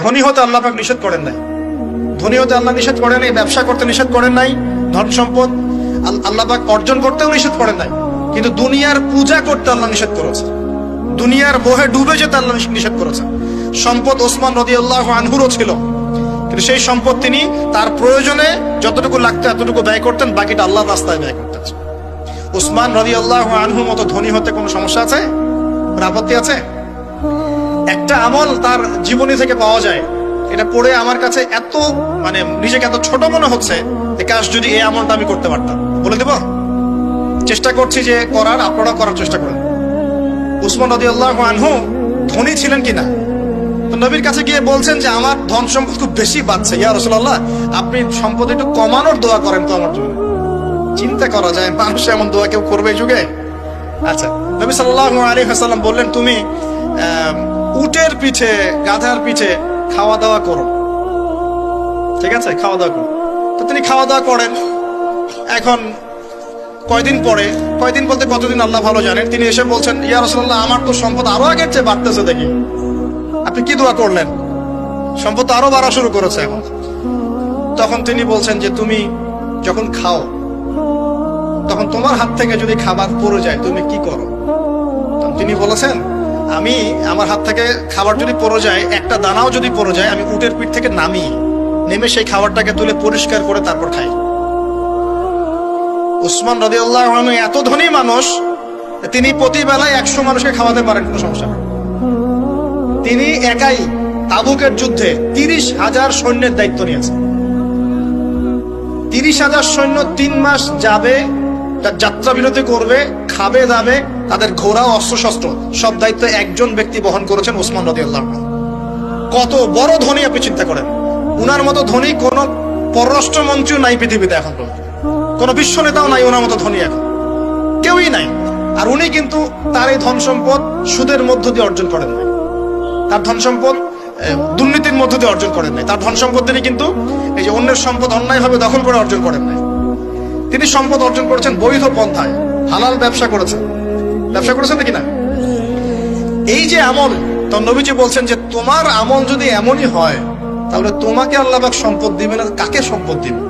ধনী হতে আল্লাহ পাক নিষেধ করেন নাই, ধনী হতে আল্লাহ নিষেধ করেন নাই, ব্যবসা করতে নিষেধ করেন নাই, ধন সম্পদ আল্লাহ পাক অর্জন করতেও নিষেধ করেন নাই, কিন্তু দুনিয়ার পূজা করতে আল্লাহ নিষেধ করেছে, দুনিয়ার মোহে ডুবে যেতে আল্লাহ নিষেধ করেছে। সম্পদ ওসমান রাদিয়াল্লাহু আনহুরও ছিল, কিন্তু সেই সম্পদ তিনি তার প্রয়োজনে যতটুকু লাগতো এতটুকু ব্যয় করতেন, বাকিটা আল্লাহর রাস্তায় ব্যয় করতেন। ওসমান রাদিয়াল্লাহু আনহুর মতো ধনী হতে কোনো সমস্যা আছে? আপত্তি আছে? একটা আমল তার জীবনী থেকে পাওয়া যায়, এটা পড়ে আমার কাছে এত নিজেকে এত ছোট মনে হচ্ছে যে কাশ যদি এই আমলটা আমি করতে পারতাম। বলে দেব, চেষ্টা করছি যে করার, আপনারা করার চেষ্টা করেন। উসমান রাদিয়াল্লাহু আনহু ধনী ছিলেন কিনা, তো নবীর কাছে গিয়ে বলছেন যে আমার ধন সম্পদ খুব বেশি বাড়ছে, ইয়া রাসূলুল্লাহ আপনি সম্পদ একটু কমানোর দোয়া করেন তো আমার জন্য। চিন্তা করা যায় মানুষ এমন দোয়া কেউ করবে এই যুগে? আচ্ছা, নবী সাল্লাল্লাহু আলাইহি ওয়াসাল্লাম বললেন তুমি উটের পিঠে, গাধার পিঠে খাওয়া দাওয়া করো, ঠিক আছে, খাওয়া দাওয়া করো। তো তিনি খাওয়া দাওয়া করেন। এখন কয়দিন পরে, কয়দিন বলতে কতদিন আল্লাহ ভালো জানেন, তিনি এসে বলছেন ইয়া রাসূলুল্লাহ আমার তো সম্পদ আরো আগের চেয়ে বাড়তেছে, দেখি আপনি কি দোয়া করলেন, সম্পদ আরো বাড়া শুরু করেছে এখন। তখন তিনি বলছেন যে তুমি যখন খাও তখন তোমার হাত থেকে যদি খাবার পড়ে যায় তুমি কি করো? তিনি বলেছেন আমি আমার হাত থেকে খাবার যদি পড়ে যায়, একটা দানাও যদি পড়ে যায়, আমি উটের পিঠ থেকে নেমে সেই খাবারটাকে তুলে পরিষ্কার করে তারপর খাই। উসমান রাদিয়াল্লাহু আনহু এত ধনী মানুষ, তিনি প্রতি বেলায় 100 মানুষকে খাওয়াতে পারেন, কোনো সমস্যা নেই। তিনি একাই তাবুকের যুদ্ধে 30,000 সৈন্যের দায়িত্ব নিয়েছেন। 30,000 সৈন্য 3 মাস যাবে, যাত্রা বিরতি করবে, খাবে দাবে, তাদের ঘোড়া অস্ত্রশস্ত্র সব দায়িত্ব একজন ব্যক্তি বহন করেছেন, ওসমান রাদিয়াল্লাহু আনহু। কত বড় ধনী আপনি চিন্তা করেন। উনার মতো ধনী কোন পররাষ্ট্রমন্ত্রীও নাই পৃথিবীতে এখন, কোন বিশ্ব নেতাও নাই ওনার মতো ধনী, এখন কেউই নাই। আর উনি কিন্তু তার এই ধন সম্পদ সুদের মধ্য দিয়ে অর্জন করেন নাই, তার ধন সম্পদ দুর্নীতির মধ্য দিয়ে অর্জন করেন নাই, তার ধন সম্পদ তিনি কিন্তু এই যে অন্যের সম্পদ অন্যায়ভাবে দখল করে অর্জন করেন নাই। তিনি সম্পদ অর্জন করেছেন বৈধ পন্থায়, হালাল ব্যবসা করেছেন নাকি না? এই যে আমল, তো নবীজি বলছেন যে তোমার আমল যদি এমনই হয় তাহলে তোমাকে আল্লাহ পাক সম্পদ দিবেন, আর কাকে সম্পদ দিবেন?